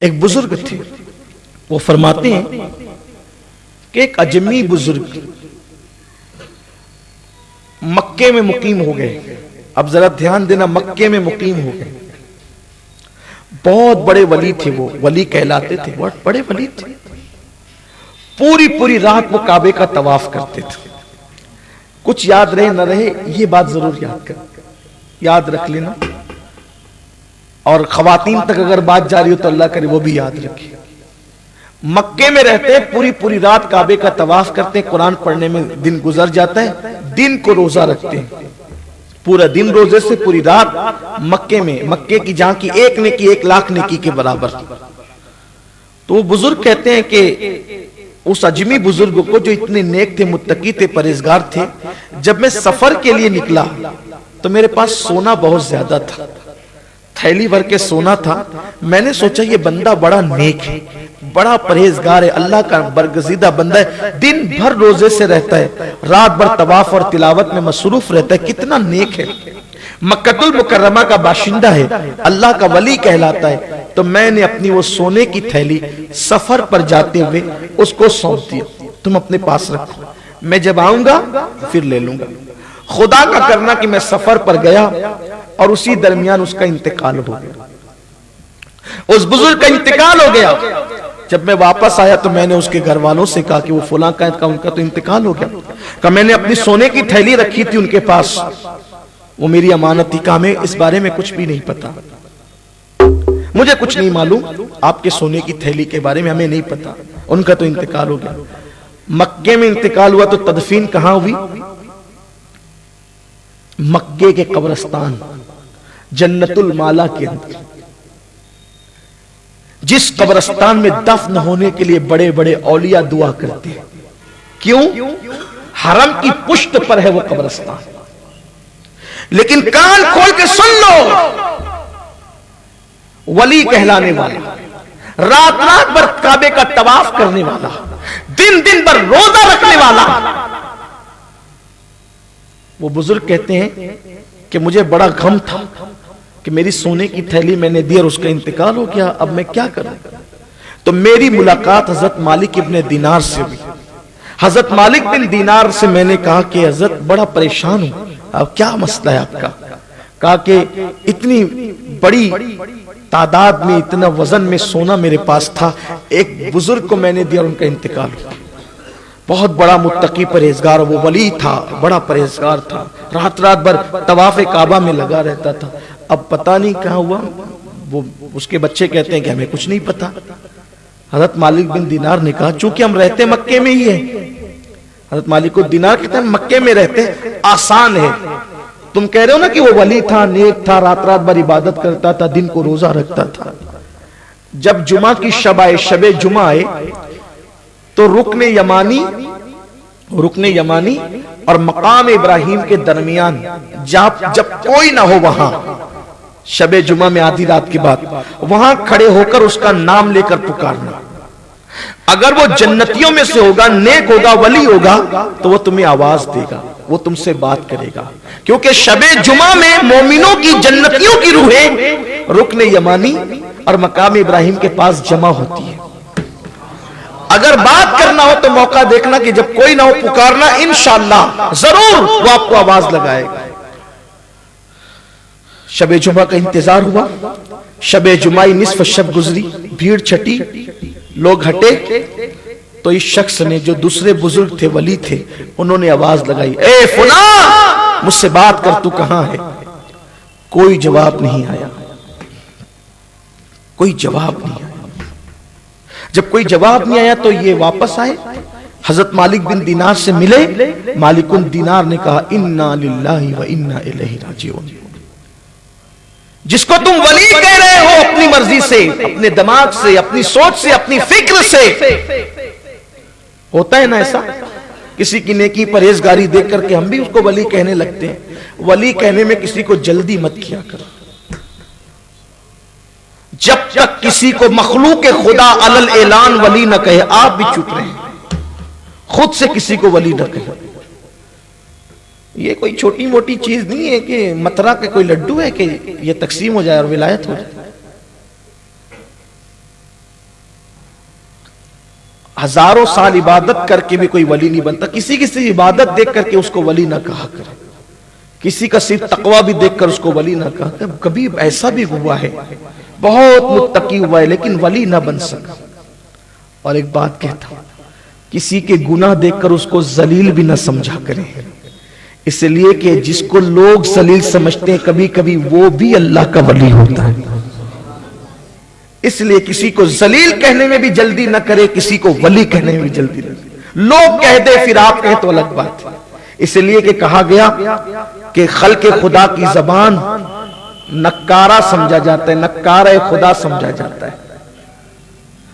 ایک بزرگ تھے، وہ فرماتے ہیں کہ ایک اجمی بزرگ مکے میں مقیم ہو گئے. اب ذرا دھیان دینا، مکے میں مقیم ہو گئے. بہت بڑے ولی تھے، وہ ولی کہلاتے تھے، بہت بڑے ولی تھے. پوری رات وہ کعبے کا طواف کرتے تھے. کچھ یاد رہے نہ رہے یہ بات ضرور یاد رکھ لینا، اور خواتین تک اگر بات جاری ہو تو اللہ کرے وہ بھی یاد رکھے. مکے میں رہتے پوری رات کعبے کا طواف کرتے، قرآن پڑھنے میں دن گزر جاتا ہے. دن کو روزہ رکھتے ہیں، پورا دن روزے سے، پوری رات مکے میں. مکے کی جہاں کی ایک نیکی 1,00,000 نیکی کے برابر. تو وہ بزرگ کہتے ہیں کہ اس اجمی بزرگ کو جو اتنے نیک تھے، متقی تھے، پرہیزگار تھے، جب میں سفر کے لیے نکلا تو میرے پاس سونا بہت زیادہ تھا، تھیلی بھر کے سونا تھا. میں نے سوچا یہ بندہ بڑا نیک ہے، بڑا پرہیزگار ہے، اللہ کا برگزیدہ بندہ ہے، دن بھر روزے سے رہتا ہے، رات بھر طواف اور تلاوت میں مصروف رہتا ہے، کتنا نیک ہے، مکہ المکرمہ کا باشندہ ہے، اللہ کا ولی کہلاتا ہے. تو میں نے اپنی وہ سونے کی تھیلی سفر پر جاتے ہوئے اس کو سونپ دیا، تم اپنے پاس رکھو، میں جب آؤں گا پھر لے لوں گا. خدا کا کرنا کہ میں سفر پر گیا اور اسی درمیان اس کا انتقال ہو گیا، اس بزرگ کا انتقال ہو گیا. جب میں واپس آیا تو میں نے اس کے گھر والوں سے کہا کہ وہ فلاں کا ان کا تو انتقال ہو گیا. کہ میں نے اپنی سونے کی تھیلی رکھی تھی ان کے پاس، وہ میری امانت تھی. کہا ہمیں اس بارے میں کچھ بھی نہیں پتا، مجھے کچھ نہیں معلوم آپ کے سونے کی تھیلی کے بارے میں، ہمیں نہیں پتا، ان کا تو انتقال ہو گیا. مکے میں انتقال ہوا تو تدفین کہاں ہوئی؟ مکے کے قبرستان جنت المالا کے اندر، جس قبرستان میں دفن ہونے کے لیے بڑے بڑے اولیاء دعا کرتے ہیں. کیوں؟ حرم کی پشت پر ہے وہ قبرستان. لیکن کان کھول کے سن لو، ولی کہلانے والا، رات بھر کعبے کا طواف کرنے والا، دن بھر روزہ رکھنے والا، وہ بزرگ کہتے ہیں کہ مجھے بڑا غم تھا کہ میری سونے کی تھیلی میں نے دی اور اس کا انتقال ہو گیا، اب میں کیا کروں؟ تو میری ملاقات حضرت مالک ابن دینار سے ہوئی. حضرت مالک بن دینار سے میں نے کہا کہ حضرت بڑا پریشان ہوں، اب کیا مسئلہ ہے آپ کا؟ کہا کہ اتنی بڑی تعداد میں، اتنا وزن میں سونا میرے پاس تھا، ایک بزرگ کو میں نے دیا اور ان کا انتقال ہوا. بہت بڑا متقی پرہیزگار، وہ ولی تھا، بڑا پرہیزگار تھا، رات بھر طواف کعبہ میں لگا رہتا تھا. اب پتہ نہیں کہاں ہوا. وہ اس کے بچے کہتے ہیں کہ ہمیں کچھ نہیں پتا. حضرت مالک بن دینار نے کہا چونکہ ہم رہتے مکے میں ہی ہیں. حضرت مالک بن دینار کہتے ہیں مکے میں رہتے آسان ہے. تم کہہ رہے ہو نا کہ وہ ولی تھا، نیک تھا، رات بھر عبادت کرتا تھا، دن کو روزہ رکھتا تھا. جب جمعہ کی شب جمعہ آئے تو رکن یمانی اور مقام ابراہیم کے درمیان جب کوئی نہ ہو، وہاں شب جمعہ میں آدھی رات کے بعد وہاں کھڑے ہو کر اس کا نام لے کر پکارنا. اگر وہ جنتیوں میں سے ہوگا، نیک ہوگا، ولی ہوگا تو وہ تمہیں آواز دے گا، وہ تم سے بات کرے گا. کیونکہ شب جمعہ میں مومنوں کی، جنتیوں کی روحیں رکن یمانی اور مقام ابراہیم کے پاس جمع ہوتی ہے. اگر بات کرنا ہو تو موقع دیکھنا کہ جب کوئی نہ ہو پکارنا، انشاءاللہ ضرور وہ آپ کو آواز لگائے گا. شب جمعہ کا انتظار ہوا. شب جمعہ نصف شب گزری، بھیڑ چھٹی، لوگ ہٹے تو اس شخص نے، جو دوسرے بزرگ تھے، ولی تھے، انہوں نے آواز لگائی، اے فلاں مجھ سے بات کر، تو کہاں ہے؟ کوئی جواب نہیں آیا، کوئی جواب نہیں آیا. جب کوئی جواب نہیں آیا تو یہ واپس آئے، حضرت مالک بن دینار سے ملے. مالک بن دینار نے کہا انا للہ و انا الیہ راجعون. جس کو تم ولی کہہ رہے ہو اپنی مرضی سے، اپنے دماغ سے، اپنی سوچ سے، اپنی فکر سے، ہوتا ہے نا ایسا، کسی کی نیکی پرہیزگاری دیکھ کر کے ہم بھی اس کو ولی کہنے لگتے ہیں. ولی کہنے میں کسی کو جلدی مت کیا کرو. جب تک کسی کو مخلوق خدا علل اعلان ولی نہ کہے، آپ بھی چپ رہیں، خود سے کسی کو ولی نہ کہے. یہ کوئی چھوٹی موٹی چیز نہیں ہے کہ مترا کے کوئی لڈو ہے کہ یہ تقسیم ہو جائے اور ولایت ہو جائے. ہزاروں سال عبادت کر کے بھی کوئی ولی نہیں بنتا. کسی کی صرف عبادت دیکھ کر کے اس کو ولی نہ کہا کرے, کسی کا صرف تقوی بھی دیکھ کر اس کو ولی نہ کہا کرے. کبھی ایسا بھی ہوا ہے بہت متقی ہوا ہے لیکن ولی نہ بن سکا. اور ایک بات کہتا ہوں, کسی کے گناہ دیکھ کر اس کو ذلیل بھی نہ سمجھا کریں, اس لیے کہ جس کو لوگ ذلیل سمجھتے ہیں کبھی کبھی وہ بھی اللہ کا ولی ہوتا ہے. اس لیے کسی کو ذلیل کہنے میں بھی جلدی نہ کرے, کسی کو ولی کہنے میں بھی جلدی نہ کرے. لوگ کہہ دے پھر آپ کہیں تو الگ بات ہے. اس لیے کہ کہا گیا کہ خلق خدا کی زبان نکارہ سمجھا جاتا ہے, نکارہ خدا سمجھا جاتا ہے.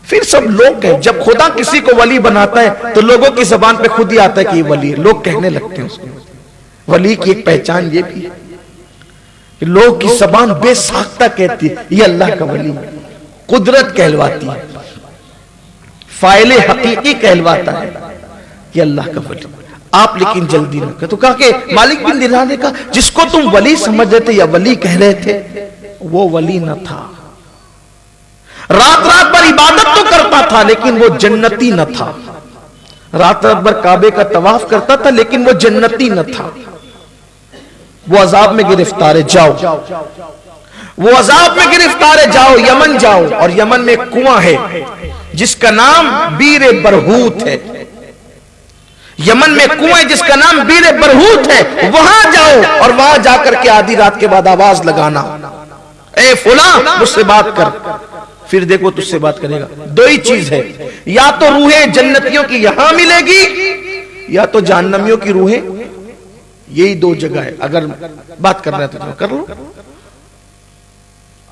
پھر سب لوگ کہیں, جب خدا کسی کو ولی بناتا ہے تو لوگوں کی زبان پہ خود ہی آتا ہے کہ یہ ولی ہے. لوگ کہنے لگتے ہیں اس کو. ولی کی ایک پہچان یہ بھی ہے کہ لوگ کی زبان بے ساختہ کہتی ہے یہ اللہ کا ولی ہے, قدرت کہلواتی ہے, فاعل حقیقی کہلواتا ہے کہ اللہ کا ولی. آپ لیکن جلدی نہ کریں. تو کہا کہ مالک بن دینار نے کہا جس کو تم ولی سمجھ رہے تھے یا ولی کہہ رہے تھے وہ ولی نہ تھا. رات رات بھر عبادت تو کرتا تھا لیکن وہ جنتی نہ تھا. رات رات بھر کعبے کا طواف کرتا تھا لیکن وہ جنتی نہ تھا. وہ عذاب میں گرفتار ہے, جاؤ. وہ عذاب میں گرفتار ہے, جاؤ یمن جاؤ. اور یمن میں ایک کنواں ہے جس کا نام بیر برہوت ہے. یمن میں کنواں جس کا نام بیر برہوت ہے, وہاں جاؤ اور وہاں جا کر کے آدھی رات کے بعد آواز لگانا, اے فلاں مجھ سے بات کر. پھر دیکھو تجھ سے بات کرے گا. دو ہی چیز ہے, یا تو روحیں جنتیوں کی یہاں ملے گی یا تو جہنمیوں کی روحیں. یہی دو جگہ ہے. اگر بات کرنا ہے تو کر لو.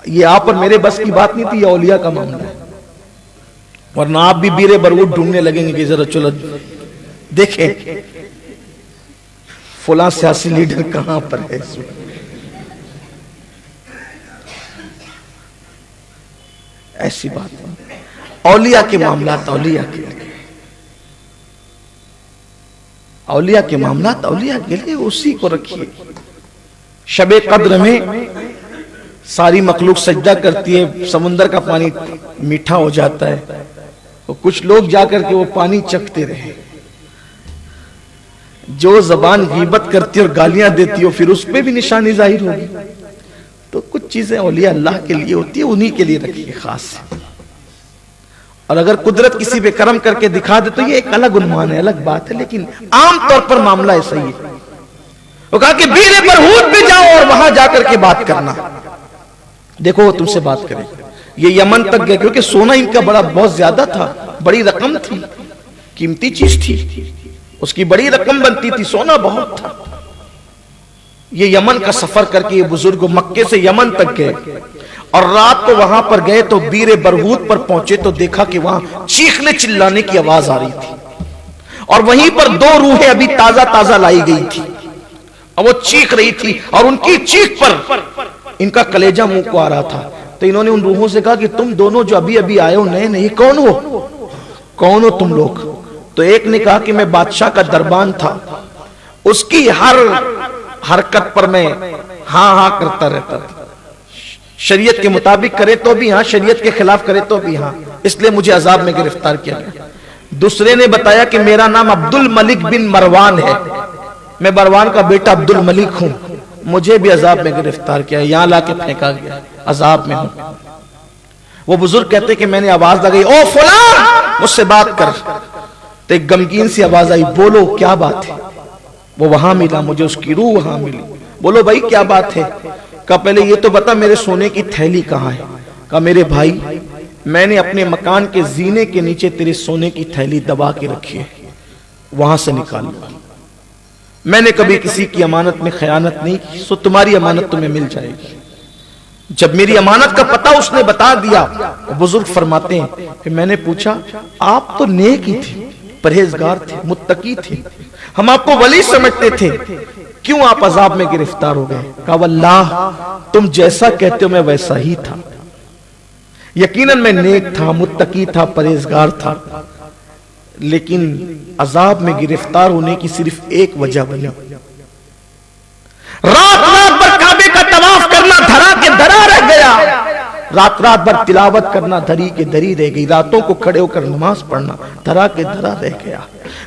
یہ آپ اور میرے بس کی بات نہیں تھی, یہ اولیاء کا معاملہ ہے. ورنہ آپ بھی بیر برہوت ڈھونڈنے لگیں گے کہ ذرا چلو دیکھیں فلاں سیاسی لیڈر کہاں پر ہے. ایسی بات نہیں. اولیاء کے معاملات اولیاء کے لیے, اولیاء کے معاملات اولیاء کے لیے, اسی کو رکھیے. شب قدر میں ساری مخلوق سجدہ کرتی ہے, سمندر کا پانی میٹھا ہو جاتا ہے, تو کچھ لوگ جا کر کے وہ پانی چکھتے رہے. جو زبان غیبت کرتی اور گالیاں دیتی ہو پھر اس پہ بھی نشانی ظاہر ہوگی. تو کچھ چیزیں اولیاء اللہ کے لیے ہوتی ہے, انہی کے لیے رکھیے خاص. اور اگر قدرت کسی پہ کرم کر کے دکھا دے تو یہ ایک الگ عنوان ہے, الگ بات ہے, لیکن عام طور پر معاملہ ایسا ہی ہے. وہ کہا کہ بیر برہوت پہ جاؤ اور وہاں جا کر کے بات کرنا. دیکھو وہ تم سے بات کرے. یہ یمن تک گئے کیونکہ سونا ان کا بہت زیادہ تھا, بڑی رقم تھی, قیمتی چیز تھی, اس کی بڑی رقم بنتی تھی, سونا بہت تھا. یہ یمن کا سفر کر کے یہ بزرگ مکے سے یمن تک گئے اور رات کو وہاں پر گئے تو بیر برہوت پر پہنچے تو دیکھا کہ وہاں چیخنے چلانے کی آواز آ رہی تھی اور وہیں پر دو روحیں ابھی تازہ تازہ لائی گئی تھی اور وہ چیخ رہی تھی اور ان کی چیخ پر ان کا کلیجہ منہ کو آ رہا تھا. تو انہوں نے ان روحوں سے کہا کہ تم دونوں جو ابھی ابھی آئے ہو نئے نئے, کون ہو تم لوگ؟ تو ایک نے کہا کہ میں بادشاہ کا دربان تھا, اس کی ہر حرکت پر میں ہاں کرتا رہتا تھا, شریعت کے مطابق کرے تو بھی ہاں, شریعت کے خلاف کرے تو بھی ہاں, اس لیے مجھے عذاب میں گرفتار کیا گیا. دوسرے نے بتایا کہ میرا نام عبد الملک بن مروان ہے, میں مروان کا بیٹا عبد الملک ہوں, مجھے بھی عذاب میں گرفتار کیا, یہاں لا کے پھینکا گیا, عذاب میں ہوں. وہ بزرگ کہتے کہ میں نے آواز لگائی, او فلاں مجھ سے بات کر. تو ایک غمگین سی آواز آئی, بولو کیا بات ہے؟ وہ وہاں ملا, مجھے اس کی روح وہاں ملی. بولو بھائی کیا بات ہے؟ کہا پہلے یہ تو بتا میرے سونے کی تھیلی کہاں ہے؟ کہا میرے بھائی میں نے اپنے مکان کے زینے کے نیچے تیرے سونے کی تھیلی دبا کے رکھی ہے, وہاں سے نکال لو. میں نے کبھی کسی کی امانت میں خیانت نہیں کی, سو تمہاری امانت تمہیں مل جائے گی. جب میری امانت کا پتہ اس نے بتا دیا, بزرگ فرماتے ہیں کہ میں نے پوچھا آپ تو نیک ہی تھے, پرہیزگار تھے, متقی تھے, ہم آپ کو ولی سمجھتے تھے, کیوں آپ عذاب میں گرفتار ہو گئے؟ کہا واللہ تم جیسا کہتے ہو میں ویسا ہی تھا, یقیناً میں نیک تھا, متقی تھا, پرہیزگار تھا, لیکن عذاب میں گرفتار ہونے کی صرف ایک وجہ بنی, رات رات بھر کعبے کا طواف کرنا دھرا کے دھرا رہ گیا, رات رات بھر تلاوت کرنا دھری کے دھری رہ گئی، راتوں کو کھڑے ہو کر نماز پڑھنا دھرا کے دھرا رہ گیا،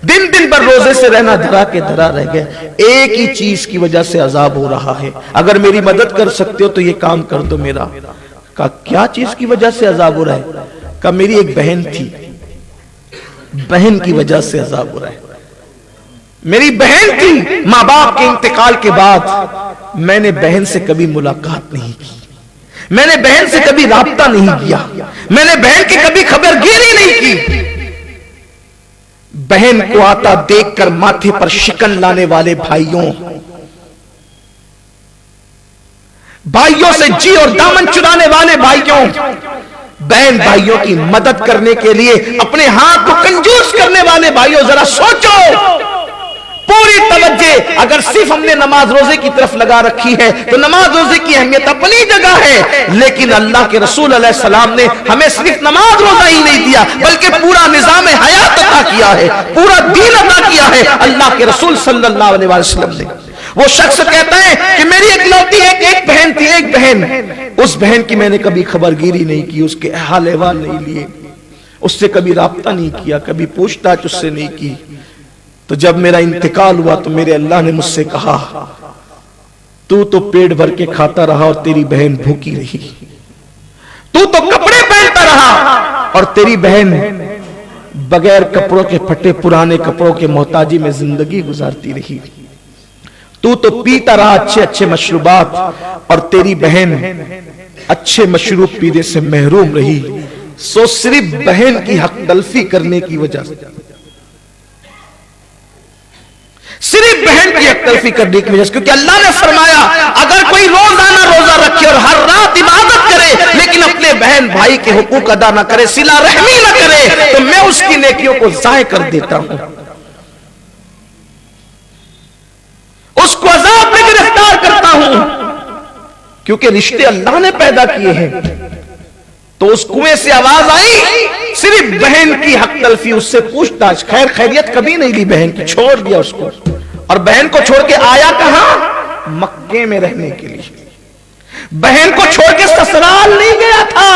دن دن بھر روزے سے رہنا دھرا کے دھرا رہ گیا۔ ایک ہی چیز کی وجہ سے عذاب ہو رہا ہے، اگر میری مدد کر سکتے ہو تو یہ کام کر دو میرا۔ کہا کیا چیز کی وجہ سے عذاب ہو رہا ہے؟ کہا میری ایک بہن تھی، بہن کی وجہ سے عذاب ہو رہا ہے۔ میری بہن تھی، ماں باپ کے انتقال کے بعد میں نے بہن سے کبھی ملاقات نہیں کی، میں نے بہن سے کبھی رابطہ نہیں کیا، میں نے بہن کی کبھی خبر گیری نہیں کی۔ بہن کو آتا دیکھ کر ماتھے پر شکن لانے والے بھائیوں سے جی اور دامن چرانے والے بھائیوں، بہن بھائیوں کی مدد کرنے کے لیے اپنے ہاتھ کو کنجوس کرنے والے بھائیوں، ذرا سوچو، پوری توجہ اگر صرف ہم نے نماز روزے کی طرف لگا رکھی ہے تو نماز روزے کی اہمیت اپنی جگہ ہے، لیکن اللہ کے رسول علیہ السلام نے ہمیں صرف نماز روزہ ہی نہیں دیا بلکہ پورا نظام حیات عطا کیا ہے، پورا دین عطا کیا ہے اللہ کے رسول صلی اللہ علیہ وسلم نے۔ وہ شخص کہتا ہے کہ میری اکلوتی ایک بہن تھی، ایک بہن، اس بہن کی میں نے کبھی خبر گیری نہیں کی، اس کے حال احوال نہیں لیے، اس سے کبھی رابطہ نہیں کیا، کبھی پوچھ تاچھ اس سے نہیں کی۔ تو جب میرا انتقال ہوا تو میرے اللہ نے مجھ سے کہا تو پیٹ بھر کے کھاتا رہا اور تیری بہن بھوکی رہی، تو کپڑے پہنتا رہا اور تیری بہن بغیر کپڑوں کے پھٹے پرانے کپڑوں کے محتاجی میں زندگی گزارتی رہی، تو پیتا رہا اچھے اچھے مشروبات اور تیری بہن اچھے مشروب پینے سے محروم رہی۔ سو صرف بہن کی حق تلفی کرنے کی وجہ سے، صرف بہن کی حق تلفی کرنے کی وجہ سے، کیونکہ اللہ نے فرمایا اگر کوئی روزانہ روزہ رکھے اور ہر رات عبادت کرے لیکن اپنے بہن بھائی کے حقوق ادا نہ کرے، صلہ رحمی نہ کرے، تو میں اس کی نیکیوں کو ضائع کر دیتا ہوں، اس کو عذاب میں گرفتار کرتا ہوں، کیونکہ رشتے اللہ نے پیدا کیے ہیں۔ تو اس کنویں سے آواز آئی، صرف بہن کی حق تلفی، اس سے پوچھ تاچھ خیر خیریت کبھی نہیں لی بہن کی، چھوڑ دیا اس کو، اور بہن کو چھوڑ کے آیا کہاں؟ مکے میں رہنے کے لیے۔ بہن کو چھوڑ کے سسرال نہیں گیا تھا،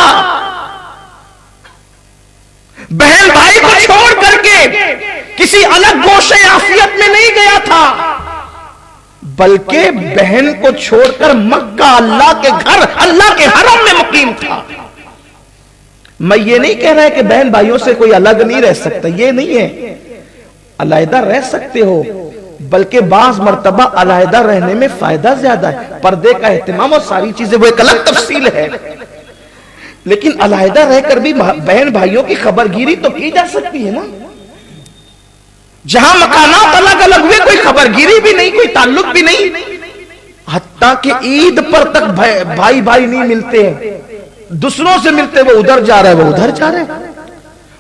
بہن بھائی کو چھوڑ کر کے کسی الگ گوشے عافیت میں نہیں گیا تھا، بلکہ بہن کو چھوڑ کر مکہ اللہ کے گھر، اللہ کے حرم میں مقیم تھا۔ میں یہ نہیں کہہ رہا ہے کہ بہن بھائیوں سے کوئی الگ نہیں رہ سکتا، یہ نہیں ہے، علیحدہ رہ سکتے ہو، بلکہ بعض مرتبہ علیحدہ رہنے میں فائدہ زیادہ ہے، پردے کا اہتمام اور ساری چیزیں وہ ایک الگ تفصیل ہے، لیکن علیحدہ رہ کر بھی بہن بھائیوں کی خبرگیری تو کی جا سکتی ہے نا۔ جہاں مکانات الگ الگ ہوئے کوئی خبرگیری بھی نہیں، کوئی تعلق بھی نہیں، حتیٰ کہ عید پر تک بھائی بھائی نہیں ملتے ہیں، دوسروں سے ملتے، وہ ادھر جا رہا ہے وہ ادھر جا رہا ہے۔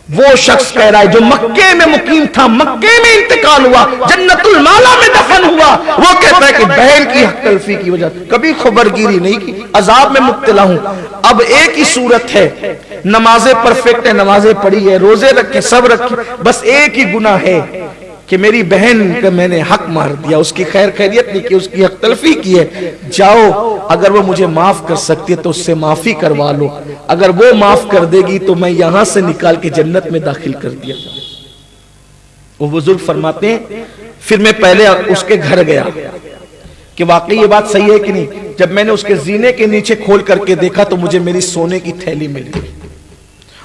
وہ شخص کہہ رہا ہے جو مکے میں مقیم تھا، مکے میں انتقال ہوا، جنت المالا میں دفن ہوا، وہ کہتا ہے کہ بہن کی حق تلفی کی وجہ کبھی خبرگیری نہیں کی، عذاب میں مبتلا ہوں۔ اب ایک ہی صورت ہے، نمازیں پرفیکٹ ہے، نمازیں پڑھی ہے، روزے رکھے، سب رکھے، بس ایک ہی گناہ ہے کہ میری بہن کا میں نے حق مار دیا، اس کی خیر خیریت نہیں کی، اس کی حق تلفی کی ہے۔ جاؤ، اگر وہ مجھے معاف کر سکتی ہے تو اس سے معافی کروا لو، اگر وہ معاف کر دے گی تو میں یہاں سے نکال کے جنت میں داخل کر دیا۔ وہ بزرگ فرماتے ہیں پھر میں پہلے اس کے گھر گیا کہ واقعی یہ بات صحیح ہے کہ نہیں۔ جب میں نے اس کے زینے کے نیچے کھول کر کے دیکھا تو مجھے میری سونے کی تھیلی ملی۔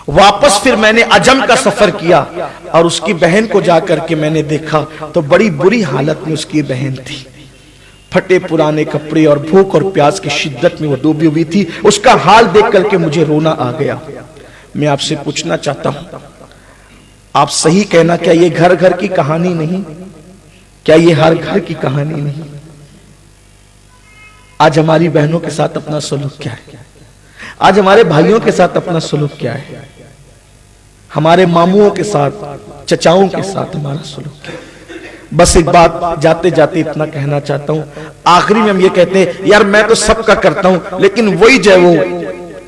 واپس پھر میں نے عجم کا سفر کیا اور اس کی بہن کو جا کر کے میں نے دیکھا تو بڑی بری حالت میں اس کی بہن تھی، پھٹے پرانے کپڑے اور بھوک اور پیاس کی شدت میں وہ ڈوبی ہوئی تھی۔ اس کا حال دیکھ کر کے مجھے رونا آ گیا۔ میں آپ سے پوچھنا چاہتا ہوں، آپ صحیح کہنا، کیا یہ گھر گھر کی کہانی نہیں؟ کیا یہ ہر گھر کی کہانی نہیں؟ آج ہماری بہنوں کے ساتھ اپنا سلوک کیا ہے؟ آج ہمارے بھائیوں کے ساتھ اپنا سلوک کیا ہے؟ ہمارے ماموں کے ساتھ، چچاؤں کے ساتھ ہمارا سلوک کیا ہے؟ بس ایک بات جاتے جاتے اتنا کہنا چاہتا ہوں، آخری میں ہم یہ کہتے ہیں یار میں تو سب کا کرتا ہوں لیکن وہی جو ہے وہ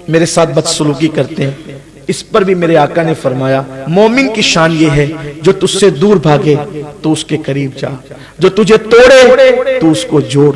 میرے ساتھ بدسلوکی کرتے ہیں۔ اس پر بھی میرے آقا نے فرمایا مومن کی شان یہ ہے جو تجھ سے دور بھاگے تو اس کے قریب جا، جو تجھے توڑے تو اس کو جوڑ،